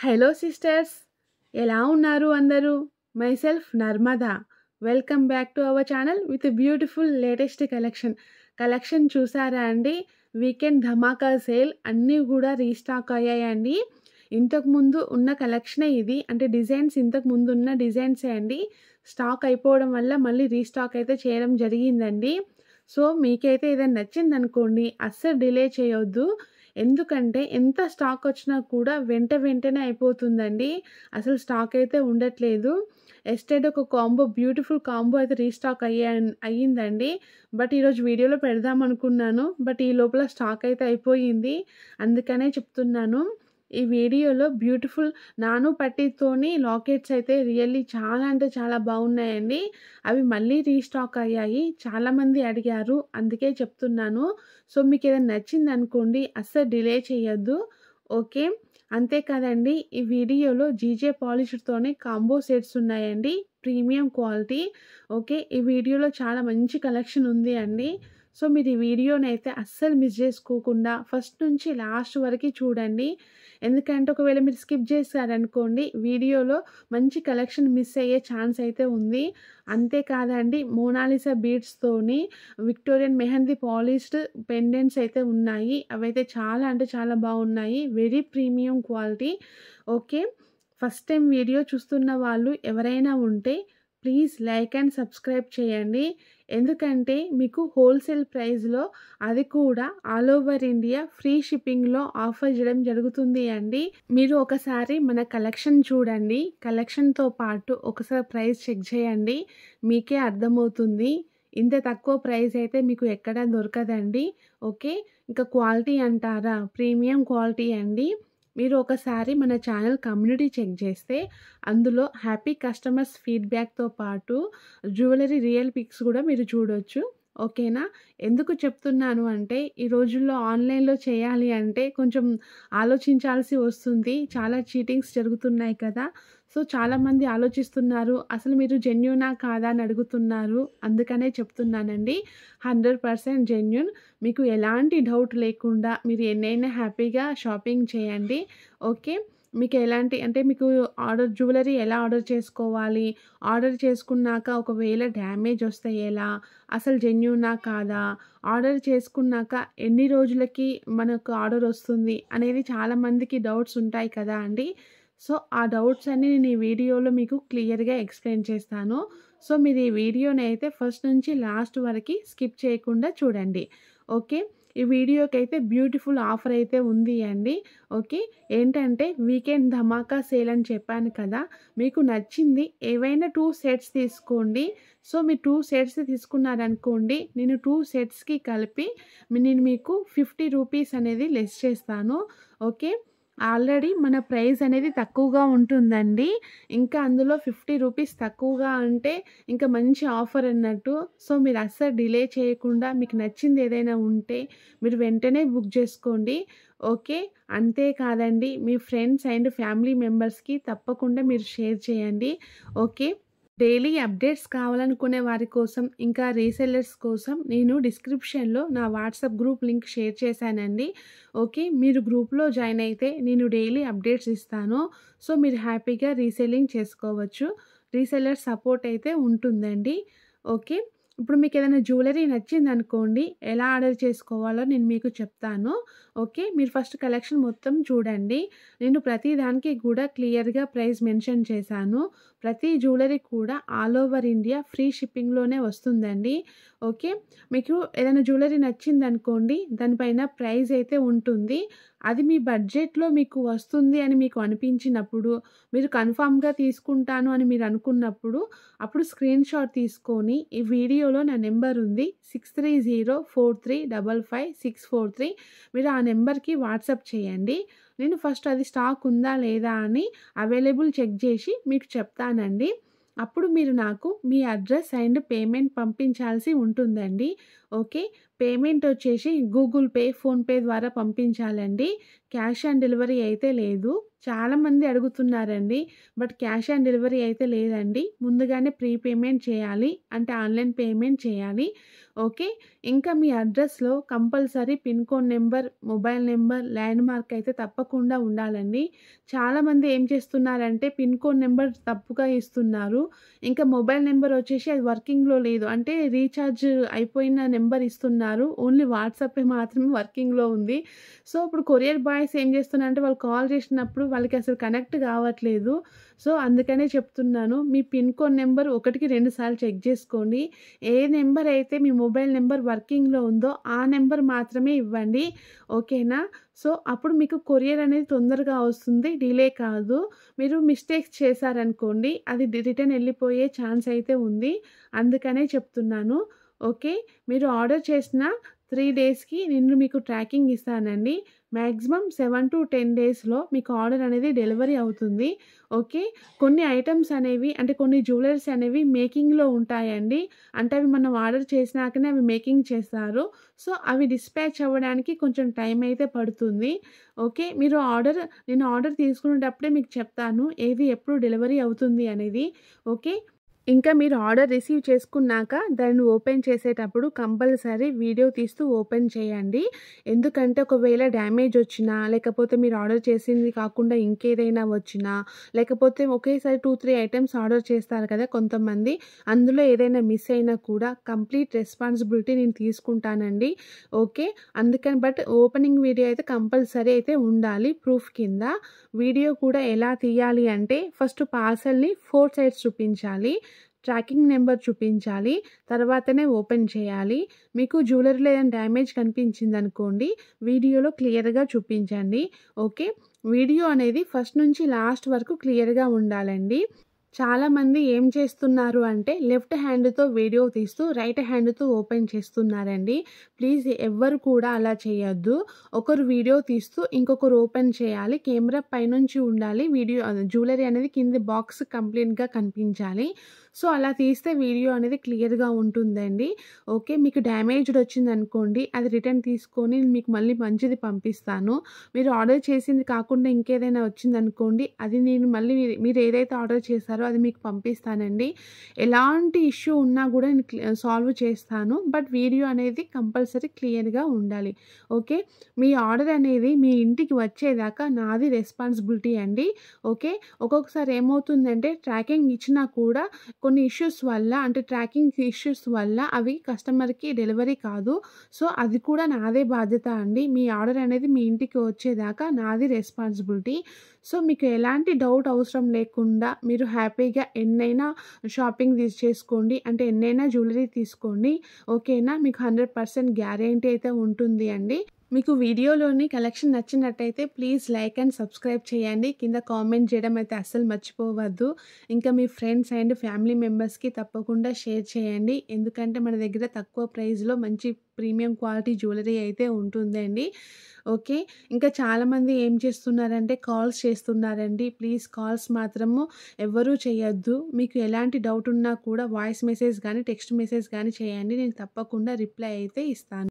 Hello sisters, ఎలా ఉన్నారు అందరూ? Myself Narmada. Welcome back to our channel with beautiful latest collection చూసారా అండి? వీకెండ్ ధమాకా సేల్ అన్నీ కూడా రీస్టాక్ అయ్యాయండి. ఇంతకుముందు ఉన్న కలెక్షనే ఇది, అంటే డిజైన్స్ ఇంతకు ముందు ఉన్న డిజైన్సే అండి. స్టాక్ అయిపోవడం వల్ల మళ్ళీ రీస్టాక్ అయితే చేయడం జరిగిందండి. సో మీకైతే ఏదైనా నచ్చిందనుకోండి, అస్సలు డిలే చేయొద్దు. ఎందుకంటే ఎంత స్టాక్ వచ్చినా కూడా వెంటనే అయిపోతుందండి. అసలు స్టాక్ అయితే ఉండట్లేదు. ఎస్టర్డే ఒక బ్యూటిఫుల్ కాంబో అయితే రీస్టాక్ అయ్యిందండి. బట్ ఈరోజు వీడియోలో పెడదాం అనుకున్నాను. బట్ ఈ లోపల స్టాక్ అయితే అయిపోయింది. అందుకనే చెప్తున్నాను. ఈ వీడియోలో బ్యూటిఫుల్ నాను పట్టీతోని లాకెట్స్ అయితే రియల్లీ చాలా అంటే చాలా బాగున్నాయండి. అవి మళ్ళీ రీస్టాక్ అయ్యాయి. చాలామంది అడిగారు, అందుకే చెప్తున్నాను. సో మీకు ఏదైనా నచ్చింది అనుకోండి, అస్సలు డిలే చేయొద్దు. ఓకే, అంతే కదండి. ఈ వీడియోలో జీజే పాలిష్తోనే కాంబో సెట్స్ ఉన్నాయండి, ప్రీమియం క్వాలిటీ. ఓకే, ఈ వీడియోలో చాలా మంచి కలెక్షన్ ఉంది అండి. సో మీరు ఈ వీడియోని అయితే అస్సలు మిస్ చేసుకోకుండా ఫస్ట్ నుంచి లాస్ట్ వరకు చూడండి. ఎందుకంటే ఒకవేళ మీరు స్కిప్ చేశారనుకోండి, వీడియోలో మంచి కలెక్షన్ మిస్ అయ్యే ఛాన్స్ అయితే ఉంది. అంతేకాదండి, మోనాలిసా బీడ్స్తోని విక్టోరియన్ మెహందీ పాలిష్డ్ పెండెంట్స్ అయితే ఉన్నాయి. అవైతే చాలా అంటే చాలా బాగున్నాయి. Very premium quality. Okay, first time video చూస్తున్న వాళ్ళు ఎవరైనా ఉంటే ప్లీజ్ లైక్ అండ్ సబ్స్క్రైబ్ చేయండి. ఎందుకంటే మీకు హోల్సేల్ ప్రైస్లో, అది కూడా ఆల్ ఓవర్ ఇండియా ఫ్రీ షిప్పింగ్లో ఆఫర్ చేయడం జరుగుతుంది అండి. మీరు ఒకసారి మన కలెక్షన్ చూడండి, కలెక్షన్తో పాటు ఒకసారి ప్రైస్ చెక్ చేయండి, మీకే అర్థమవుతుంది. ఇంత తక్కువ ప్రైస్ అయితే మీకు ఎక్కడా దొరకదండి. ఓకే, ఇంకా క్వాలిటీ అంటారా, ప్రీమియం క్వాలిటీ అండి. మీరు ఒకసారి మన ఛానల్ కమ్యూనిటీ చెక్ చేస్తే అందులో హ్యాపీ కస్టమర్స్ ఫీడ్బ్యాక్తో పాటు జ్యువెలరీ రియల్ పిక్స్ కూడా మీరు చూడొచ్చు. ఓకేనా? ఎందుకు చెప్తున్నాను అంటే, ఈ రోజుల్లో ఆన్లైన్లో చేయాలి అంటే కొంచెం ఆలోచించాల్సి వస్తుంది. చాలా చీటింగ్స్ జరుగుతున్నాయి కదా. సో చాలామంది ఆలోచిస్తున్నారు, అసలు మీరు జెన్యూనా కాదా అని అడుగుతున్నారు. అందుకనే చెప్తున్నానండి, 100% జెన్యూన్. మీకు ఎలాంటి డౌట్ లేకుండా మీరు ఎన్నైనా హ్యాపీగా షాపింగ్ చేయండి. ఓకే, మీకు ఎలాంటి అంటే మీకు జ్యువెలరీ ఎలా ఆర్డర్ చేసుకోవాలి, ఆర్డర్ చేసుకున్నాక ఒకవేళ డ్యామేజ్ వస్తే ఎలా, అసలు జెన్యూనా కాదా, ఆర్డర్ చేసుకున్నాక ఎన్ని రోజులకి మనకు ఆర్డర్ వస్తుంది అనేది చాలామందికి డౌట్స్ ఉంటాయి కదా అండి. సో ఆ డౌట్స్ అన్నీ నేను ఈ వీడియోలో మీకు క్లియర్గా ఎక్స్ప్లెయిన్ చేస్తాను. సో మీరు ఈ వీడియోని అయితే ఫస్ట్ నుంచి లాస్ట్ వరకు స్కిప్ చేయకుండా చూడండి. ఓకే, ఈ వీడియోకి అయితే బ్యూటిఫుల్ ఆఫర్ అయితే ఉంది అండి. ఓకే, ఏంటంటే వీకెండ్ ధమాకా సేల్ అని చెప్పాను కదా. మీకు నచ్చింది ఏవైనా 2 సెట్స్ తీసుకోండి. సో మీరు 2 సెట్స్ తీసుకున్నారనుకోండి, నేను 2 సెట్స్కి కలిపి నేను మీకు 50 రూపీస్ అనేది లెస్ చేస్తాను. ఓకే, ఆల్రెడీ మన ప్రైస్ అనేది తక్కువగా ఉంటుందండి. ఇంకా అందులో 50 రూపీస్ తక్కువగా అంటే ఇంకా మంచి ఆఫర్ అన్నట్టు. సో మీరు అస్సలు డిలే చేయకుండా మీకు నచ్చింది ఏదైనా ఉంటే మీరు వెంటనే బుక్ చేసుకోండి. ఓకే, అంతేకాదండి, మీ ఫ్రెండ్స్ అండ్ ఫ్యామిలీ మెంబర్స్కి తప్పకుండా మీరు షేర్ చేయండి. ఓకే, డైలీ అప్డేట్స్ కావాలనుకునే వారి కోసం, ఇంకా రీసెల్లర్స్ కోసం నేను డిస్క్రిప్షన్లో నా వాట్సాప్ గ్రూప్ లింక్ షేర్ చేశానండి. ఓకే, మీరు గ్రూప్లో జాయిన్ అయితే నేను డైలీ అప్డేట్స్ ఇస్తాను. సో మీరు హ్యాపీగా రీసెల్లింగ్ చేసుకోవచ్చు. రీసెల్లర్ సపోర్ట్ అయితే ఉంటుందండి. ఓకే, ఇప్పుడు మీకు ఏదైనా జ్యువెలరీ నచ్చిందనుకోండి, ఎలా ఆర్డర్ చేసుకోవాలో నేను మీకు చెప్తాను. ఓకే, మీరు ఫస్ట్ కలెక్షన్ మొత్తం చూడండి. నేను ప్రతి దానికి కూడా క్లియర్గా ప్రైస్ మెన్షన్ చేశాను. ప్రతి జ్యువెలరీ కూడా ఆల్ ఓవర్ ఇండియా ఫ్రీ షిప్పింగ్లోనే వస్తుందండి. ఓకే, మీకు ఏదైనా జ్యువెలరీ నచ్చిందనుకోండి, దానిపైన ప్రైస్ అయితే ఉంటుంది. అది మీ బడ్జెట్లో మీకు వస్తుంది అని మీకు అనిపించినప్పుడు, మీరు కన్ఫామ్గా తీసుకుంటాను అని మీరు అనుకున్నప్పుడు, అప్పుడు స్క్రీన్ షాట్ తీసుకొని ఈ వీడియోలో నా నెంబర్ ఉంది 6304355643, మీరు ఆ నెంబర్కి వాట్సాప్ చేయండి. నేను ఫస్ట్ అది స్టాక్ ఉందా లేదా అని అవైలబుల్ చెక్ చేసి మీకు చెప్తానండి. అప్పుడు మీరు నాకు మీ అడ్రస్ అండ్ పేమెంట్ పంపించాల్సి ఉంటుందండి. ఓకే. పేమెంట్ వచ్చేసి గూగుల్ పే, ఫోన్‌పే ద్వారా పంపించాలండి. క్యాష్ ఆన్ డెలివరీ అయితే లేదు. చాలామంది అడుగుతున్నారండి. బట్ క్యాష్ ఆన్ డెలివరీ అయితే లేదండి. ముందుగానే ప్రీ పేమెంట్ చేయాలి. అంటే ఆన్‌లైన్ పేమెంట్ చేయాలి. ఓకే. ఇంకా మీ అడ్రస్‌లో compulsory pin code number, mobile number, landmark అయితే తప్పకుండా ఉండాలండి. చాలామంది ఏం చేస్తున్నారంటే పిన్ కోడ్ నంబర్ తప్పుగా ఇస్తున్నారు. ఇంకా మొబైల్ నంబర్ వచ్చేసి అది వర్కింగ్‌లో లేదు. అంటే రీచార్జ్ అయిపోయిన నంబర్ ఇస్తున్నారు. ఓన్లీ వాట్సాపే మాత్రమే వర్కింగ్‌లో ఉంది. సో, ఇప్పుడు కొరియర్ బాయ్స్ ఏం చేస్తున్నారంటే వాళ్ళు కాల్ చేసినప్పుడు వాళ్ళకి అసలు కనెక్ట్ కావట్లేదు. సో, అందుకనే చెప్తున్నాను. మీ పిన్ కోడ్ నంబర్ ఒకటికి 2 సార్లు చెక్ చేసుకోండి. ఏ నంబర్ అయితే మీ మొబైల్ నంబర్ వర్కింగ్‌లో ఉందో ఆ నంబర్ మాత్రమే ఇవ్వండి. ఓకేనా? సో, అప్పుడు మీకు కొరియర్ అనేది తొందరగా వస్తుంది. డిలే కాదు. మీరు మిస్టేక్స్ చేశారనుకోండి అది రిటర్న్ ఎళ్ళిపోయే ఛాన్స్ అయితే ఉంది. అందుకనే చెప్తున్నాను. ఓకే. మీరు ఆర్డర్ చేసిన 3 డేస్‌కి నేను మీకు ట్రాకింగ్ ఇస్తానండి. మాక్సిమం 7-10 డేస్‌లో మీకు ఆర్డర్ అనేది డెలివరీ అవుతుంది. ఓకే. కొన్ని ఐటెమ్స్ అనేవి అంటే కొన్ని జ్యువెలరీస్ అనేవి మేకింగ్‌లో ఉంటాయండి. అంటే అవి మనం ఆర్డర్ చేసినాకనే అవి మేకింగ్ చేస్తారు. సో, అవి డిస్పాచ్ అవ్వడానికి కొంచెం టైం అయితే పడుతుంది. ఓకే. నేను ఆర్డర్ తీసుకునేటప్పుడే మీకు చెప్తాను. ఏది ఎప్పుడు డెలివరీ అవుతుంది అనేది. ఓకే. ఇంకా మీరు ఆర్డర్ రిసీవ్ చేసుకున్నాక దాన్ని ఓపెన్ చేసేటప్పుడు కంపల్సరీ వీడియో తీస్తూ ఓపెన్ చేయండి. ఎందుకంటే ఒకవేళ డ్యామేజ్ వచ్చినా, లేకపోతే మీరు ఆర్డర్ చేసింది కాకుండా ఇంకేదైనా వచ్చినా, లేకపోతే ఒకేసారి 2, 3 ఐటెమ్స్ ఆర్డర్ చేస్తారు కదా కొంతమంది. అందులో ఏదైనా మిస్ అయినా కూడా కంప్లీట్ రెస్పాన్సిబిలిటీ నేను తీసుకుంటానండి. ఓకే. అందుకని బట్ ఓపెనింగ్ వీడియో అయితే కంపల్సరీ అయితే ఉండాలి ప్రూఫ్ కింద. వీడియో కూడా ఎలా తీయాలి అంటే ఫస్ట్ పార్సెల్‌ని 4 సైడ్స్ చూపించాలి. ట్రాకింగ్ నంబర్ చూపించాలి. తర్వాతనే ఓపెన్ చేయాలి. మీకు జ్యువెలరీలో ఏదైనా డ్యామేజ్ కనిపించిందనుకోండి, వీడియోలో క్లియర్‌గా చూపించండి. ఓకే. వీడియో అనేది ఫస్ట్ నుంచి లాస్ట్ వరకు క్లియర్‌గా ఉండాలండి. చాలామంది ఏం చేస్తున్నారు అంటే లెఫ్ట్ హ్యాండ్‌తో వీడియో తీస్తూ రైట్ హ్యాండ్‌తో ఓపెన్ చేస్తున్నారండి. ప్లీజ్ ఎవ్వరు కూడా అలా చేయొద్దు. ఒకరు వీడియో తీస్తూ ఇంకొకరు ఓపెన్ చేయాలి. కెమెరా పైనుంచి ఉండాలి. జ్యువెలరీ అనేది కింద బాక్స్ కంప్లీట్‌గా కనిపించాలి. సో, అలా తీస్తే వీడియో అనేది క్లియర్‌గా ఉంటుందండి. ఓకే. మీకు డ్యామేజ్డ్ వచ్చిందనుకోండి అది రిటర్న్ తీసుకొని మీకు మళ్ళీ మంచిది పంపిస్తాను. మీరు ఆర్డర్ చేసింది కాకుండా ఇంకేదైనా వచ్చిందనుకోండి అది నేను మళ్ళీ మీరు ఏదైతే ఆర్డర్ చేశారో అది మీకు పంపిస్తానండి. ఎలాంటి ఇష్యూ ఉన్నా కూడా నేను సాల్వ్ చేస్తాను. బట్ వీడియో అనేది కంపల్సరీ క్లియర్‌గా ఉండాలి. ఓకే. మీ ఆర్డర్ అనేది మీ ఇంటికి వచ్చేదాకా నాది రెస్పాన్సిబిలిటీ అండి. ఓకే. ఒక్కొక్కసారి ఏమవుతుందంటే ట్రాకింగ్ ఇచ్చినా కూడా కొన్ని ఇష్యూస్ వల్ల అంటే ట్రాకింగ్ ఇష్యూస్ వల్ల అవి కస్టమర్‌కి డెలివరీ కాదు. సో, అది కూడా నాదే బాధ్యత అండి. మీ ఆర్డర్ అనేది మీ ఇంటికి వచ్చేదాకా నాది రెస్పాన్సిబిలిటీ. సో, మీకు ఎలాంటి డౌట్ అవసరం లేకుండా మీరు హ్యాపీగా ఎన్నైనా షాపింగ్ చేసుకోండి. అంటే ఎన్నైనా జ్యువెలరీ తీసుకోండి. ఓకేనా. మీకు 100% గ్యారంటీ అయితే ఉంటుంది అండి. మీకు వీడియోలోని కలెక్షన్ నచ్చినట్టయితే ప్లీజ్ లైక్ అండ్ సబ్స్క్రైబ్ చేయండి. కింద కామెంట్ చేయడం అయితే అస్సలు మర్చిపోవద్దు. ఇంకా మీ ఫ్రెండ్స్ అండ్ ఫ్యామిలీ మెంబర్స్‌కి తప్పకుండా షేర్ చేయండి. ఎందుకంటే మన దగ్గర తక్కువ ప్రైస్‌లో మంచి ప్రీమియం క్వాలిటీ జ్యువెలరీ అయితే ఉంటుందండి. ఓకే. ఇంకా చాలామంది ఏం చేస్తున్నారంటే కాల్స్ చేస్తున్నారండి. ప్లీజ్ కాల్స్ మాత్రము ఎవ్వరూ చేయొద్దు. మీకు ఎలాంటి డౌట్ ఉన్నా కూడా వాయిస్ మెసేజ్ గానీ, టెక్స్ట్ మెసేజ్ గానీ చేయండి. నేను తప్పకుండా రిప్లై అయితే ఇస్తాను.